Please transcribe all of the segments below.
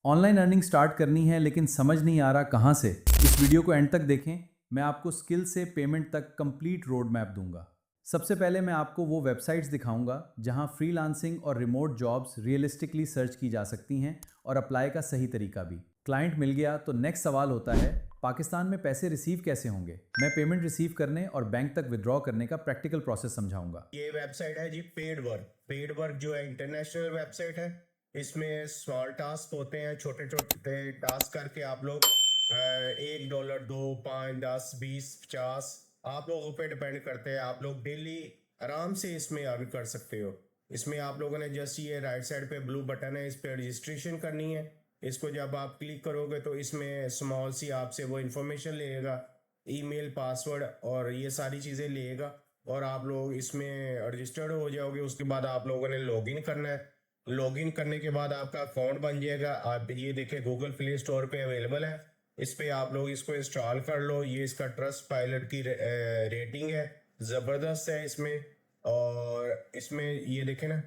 Online earning start करनी है लेकिन समझ नहीं आ रहा कहाँ से। इस वीडियो को एंड तक देखें। मैं आपको स्किल से पेमेंट तक कंप्लीट रोड मैप दूंगा। सबसे पहले मैं आपको वो वेबसाइट्स दिखाऊंगा जहां फ्रीलांसिंग और रिमोट जॉब्स रियलिस्टिकली सर्च की जा सकती हैं और अप्लाई का सही तरीका भी। क्लाइंट मिल गया तो नेक्स्ट सवाल होता है, पाकिस्तान में पैसे रिसीव कैसे होंगे। मैं पेमेंट रिसीव करने और बैंक तक विड्रॉ करने का प्रैक्टिकल प्रोसेस समझाऊंगा। ये वेबसाइट है जी पेड वर्क जो है इंटरनेशनल वेबसाइट है। इसमें स्मॉल टास्क होते हैं, छोटे छोटे टास्क करके आप लोग $1, 2, 5, 10, 20, 50 आप लोगों पे डिपेंड करते हैं। आप लोग डेली आराम से इसमें अर्न कर सकते हो। इसमें आप लोगों ने जस्ट ये राइट साइड पे ब्लू बटन है, इस पे रजिस्ट्रेशन करनी है। इसको जब आप क्लिक करोगे तो इसमें स्मॉल सी आपसे वो इंफॉर्मेशन लेगा, ईमेल, पासवर्ड और ये सारी चीज़ें लेगा और आप लोग इसमें रजिस्टर्ड हो जाओगे। उसके बाद आप लोगों ने लॉगिन करना है। लॉगिन करने के बाद आपका अकाउंट बन जाएगा। आप ये देखें गूगल प्ले स्टोर पे अवेलेबल है। इस पे आप लोग इसको इंस्टॉल कर लो। ये इसका ट्रस्ट पायलट की रेटिंग है, ज़बरदस्त है इसमें। और इसमें ये देखें ना,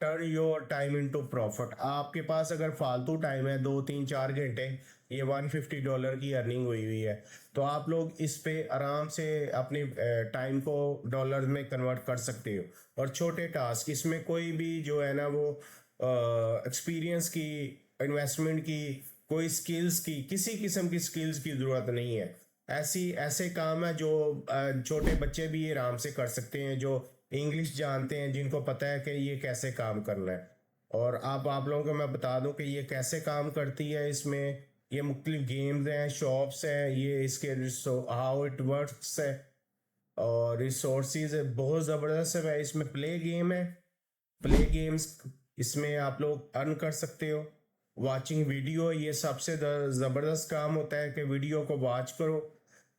turn your time into profit. आपके पास अगर फालतू टाइम है 2, 3, 4 घंटे, ये $150 की अर्निंग हुई है। तो आप लोग इस पे आराम से अपने टाइम को डॉलर में कन्वर्ट कर सकते हो। और छोटे टास्क इसमें कोई भी जो है ना वो एक्सपीरियंस की, इन्वेस्टमेंट की, कोई स्किल्स की, किसी किस्म की स्किल्स की ज़रूरत नहीं है। ऐसे काम है जो छोटे बच्चे भी आराम से कर सकते हैं, जो इंग्लिश जानते हैं, जिनको पता है कि ये कैसे काम करना है। और आप लोगों को मैं बता दूं कि ये कैसे काम करती है। इसमें ये मुख्तलिफ गेम्स हैं, शॉप्स हैं, ये इसके हाउ इट वर्क्स है और रिसोर्सेज है, बहुत ज़बरदस्त है। इसमें प्ले गेम है, प्ले गेम्स इसमें आप लोग अर्न कर सकते हो। वाचिंग वीडियो, ये सबसे ज़बरदस्त काम होता है कि वीडियो को वॉच करो।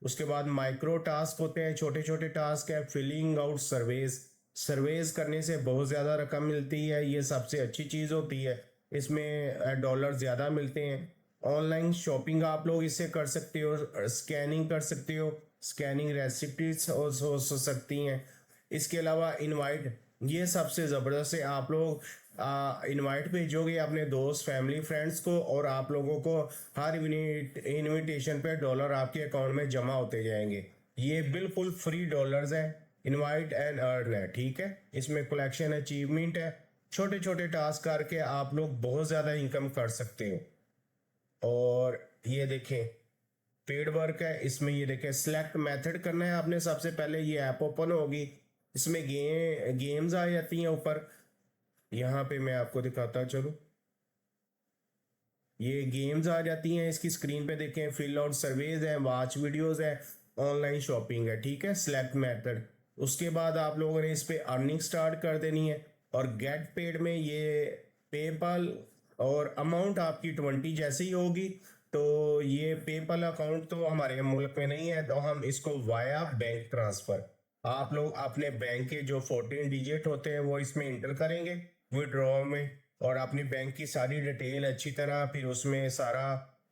उसके बाद माइक्रो टास्क होते हैं, छोटे छोटे टास्क है। फिलिंग आउट सर्वेज, सर्वेज करने से बहुत ज़्यादा रकम मिलती है, ये सबसे अच्छी चीज़ होती है। इसमें डॉलर ज़्यादा मिलते हैं। ऑनलाइन शॉपिंग आप लोग इससे कर सकते हो, स्कैनिंग कर सकते हो, स्कैनिंग रेसिप्टीज हो सकती हैं। इसके अलावा इनवाइट, ये सबसे ज़बरदस्त है। आप लोग इनवाइट भेजोगे अपने दोस्त, फैमिली, फ्रेंड्स को और आप लोगों को हर इनविटेशन पे डॉलर आपके अकाउंट में जमा होते जाएंगे। ये बिल्कुल फ्री डॉलर्स है, इनवाइट एंड अर्न है, ठीक है। इसमें कलेक्शन अचीवमेंट है, छोटे छोटे टास्क करके आप लोग बहुत ज़्यादा इनकम कर सकते हो। और ये देखें पेड वर्क है, इसमें ये देखें सिलेक्ट मेथड करना है आपने। सबसे पहले ये ऐप ओपन होगी, इसमें गेम्स आ जाती हैं ऊपर। यहाँ पे मैं आपको दिखाता हूँ, चलो ये गेम्स आ जाती हैं इसकी स्क्रीन पे। देखें फिल आउट सर्वेज है, वॉच वीडियोस है, ऑनलाइन शॉपिंग है, ठीक है। सिलेक्ट मेथड, उसके बाद आप लोगों ने इस पे अर्निंग स्टार्ट कर देनी है। और गेट पेड में ये पेपल और अमाउंट आपकी 20 जैसे ही होगी। तो ये पेपल अकाउंट तो हमारे मुल्क में नहीं है, तो हम इसको वाया बैंक ट्रांसफ़र, आप लोग अपने बैंक के जो 14 डिजिट होते हैं वो इसमें इंटर करेंगे विड्रॉ में। और अपनी बैंक की सारी डिटेल अच्छी तरह, फिर उसमें सारा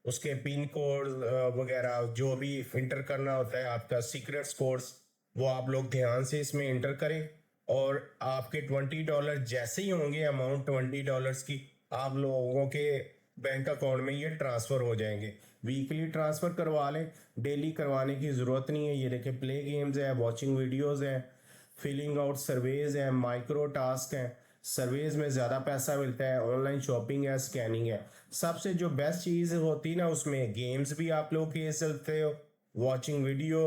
उसके पिन कोड वगैरह जो भी इंटर करना होता है, आपका सीक्रेट कोड्स, वो आप लोग ध्यान से इसमें इंटर करें। और आपके $20 जैसे ही होंगे, अमाउंट $20 की आप लोगों के बैंक अकाउंट में ये ट्रांसफ़र हो जाएंगे। वीकली ट्रांसफ़र करवा लें, डेली करवाने की ज़रूरत नहीं है। ये देखें प्ले गेम्स है, वॉचिंग वीडियोज़ हैं, फिलिंग आउट सर्वेज हैं, माइक्रो टास्क हैं। सर्वेज में ज़्यादा पैसा मिलता है, ऑनलाइन शॉपिंग है, स्कैनिंग है। सबसे जो बेस्ट चीज़ होती है ना, उसमें गेम्स भी आप लोग खेल सकते हो, वॉचिंग वीडियो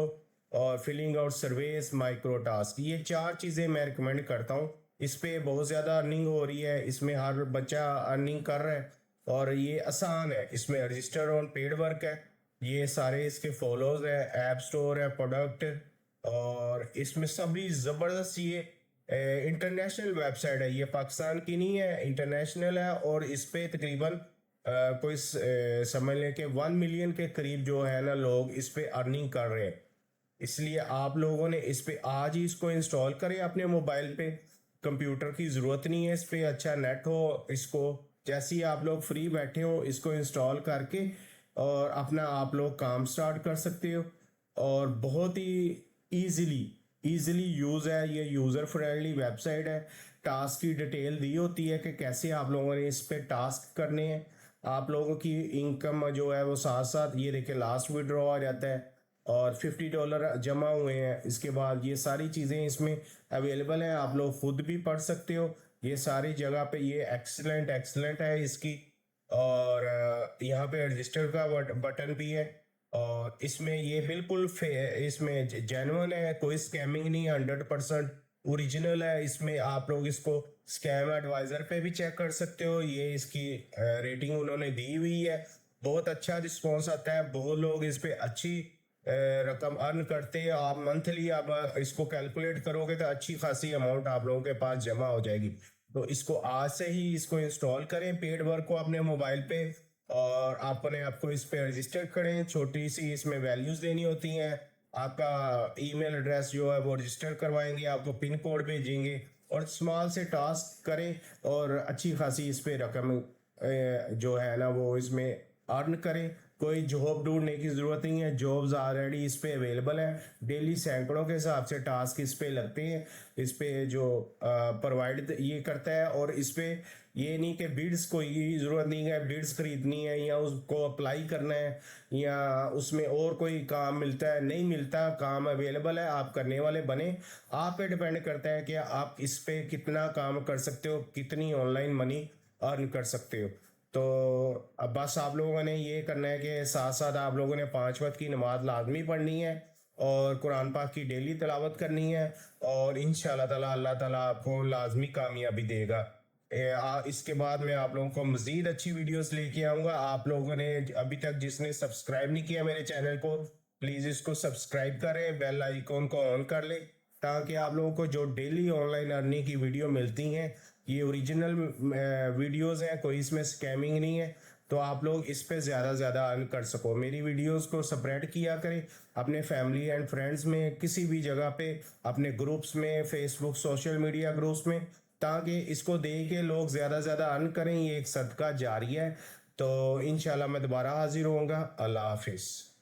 और filling out surveys, micro task, ये 4 चीज़ें मैं रिकमेंड करता हूँ। इस पे बहुत ज़्यादा अर्निंग हो रही है, इसमें हर बच्चा अर्निंग कर रहा है और ये आसान है। इसमें रजिस्टर ऑन पेड वर्क है, ये सारे इसके फॉलोज है, ऐप स्टोर है, प्रोडक्ट, और इसमें सभी ज़बरदस्त ये इंटरनेशनल वेबसाइट है। ये पाकिस्तान की नहीं है, इंटरनेशनल है। और इस पे तकरीबन कोई समझ लें कि 1 मिलियन के करीब जो है ना लोग इस पे अर्निंग कर रहे हैं। इसलिए आप लोगों ने इस पे आज ही इसको इंस्टॉल करें अपने मोबाइल पे। कंप्यूटर की ज़रूरत नहीं है, इस पे अच्छा नेट हो। इसको जैसे ही आप लोग फ्री बैठे हो, इसको इंस्टॉल करके और अपना आप लोग काम स्टार्ट कर सकते हो। और बहुत ही ईजिली ईजिली यूज़ है, ये यूज़र फ्रेंडली वेबसाइट है। टास्क की डिटेल दी होती है कि कैसे आप लोगों ने इस पे टास्क करने हैं। आप लोगों की इनकम जो है वो साथ साथ ये देखिए लास्ट विड्रॉ आ जाता है और $50 जमा हुए हैं। इसके बाद ये सारी चीज़ें इसमें अवेलेबल हैं, आप लोग खुद भी पढ़ सकते हो। ये सारी जगह पे ये एक्सलेंट है इसकी। और यहाँ पे रजिस्टर का बटन भी है और इसमें ये बिल्कुल इसमें जेन्युइन है, कोई स्कैमिंग नहीं है, 100% ओरिजिनल है। इसमें आप लोग इसको स्कैम एडवाइजर पे भी चेक कर सकते हो, ये इसकी रेटिंग उन्होंने दी हुई है। बहुत अच्छा रिस्पॉन्स आता है, बहुत लोग इस पे अच्छी रकम अर्न करते हैं। आप मंथली आप इसको कैलकुलेट करोगे तो अच्छी खासी अमाउंट आप लोगों के पास जमा हो जाएगी। तो इसको आज से ही इसको इंस्टॉल करें पेड वर्क को अपने मोबाइल पे और अपने आपको इस पे रजिस्टर करें। छोटी सी इसमें वैल्यूज देनी होती हैं, आपका ईमेल एड्रेस जो है वो रजिस्टर करवाएंगे, आपको पिन कोड भेजेंगे और स्मॉल से टास्क करें और अच्छी खासी इस पे रकम जो है ना वो इसमें अर्न करें। कोई जॉब ढूंढने की ज़रूरत नहीं है, जॉब्स ऑलरेडी इस पे अवेलेबल हैं। डेली सैकड़ों के हिसाब से टास्क इस पे लगते हैं। इस पे जो प्रोवाइड ये करता है और इस पे ये नहीं कि बिड्स कोई ज़रूरत नहीं है, बिड्स खरीदनी है या उसको अप्लाई करना है या उसमें और कोई काम मिलता है, नहीं मिलता। काम अवेलेबल है, आप करने वाले बने। आप पे डिपेंड करता है कि आप इस पे कितना काम कर सकते हो, कितनी ऑनलाइन मनी अर्न कर सकते हो। तो अब बस आप लोगों ने ये करना है कि साथ साथ आप लोगों ने 5 वक्त की नमाज लाजमी पढ़नी है और कुरान पाक की डेली तिलावत करनी है और इंशाल्लाह ताला अल्लाह ताला आपको लाजमी कामयाबी देगा। इसके बाद मैं आप लोगों को मज़ीद अच्छी वीडियोस लेके आऊँगा। आप लोगों ने अभी तक जिसने सब्सक्राइब नहीं किया मेरे चैनल को, प्लीज़ इसको सब्सक्राइब करें, बेल आइकॉन को ऑन कर लें ताकि आप लोगों को जो डेली ऑनलाइन अर्निंग की वीडियो मिलती हैं ये ओरिजिनल वीडियोस हैं, कोई इसमें स्कैमिंग नहीं है। तो आप लोग इस पे ज़्यादा से ज़्यादा अर्न कर सको। मेरी वीडियोस को स्प्रेड किया करें अपने फैमिली एंड फ्रेंड्स में, किसी भी जगह पे, अपने ग्रुप्स में, फेसबुक सोशल मीडिया ग्रुप्स में, ताकि इसको देख के लोग ज़्यादा से ज़्यादा अर्न करें। ये एक सदका जारी है। तो इंशाल्लाह मैं दोबारा हाजिर होऊंगा। अल्लाह हाफिज़।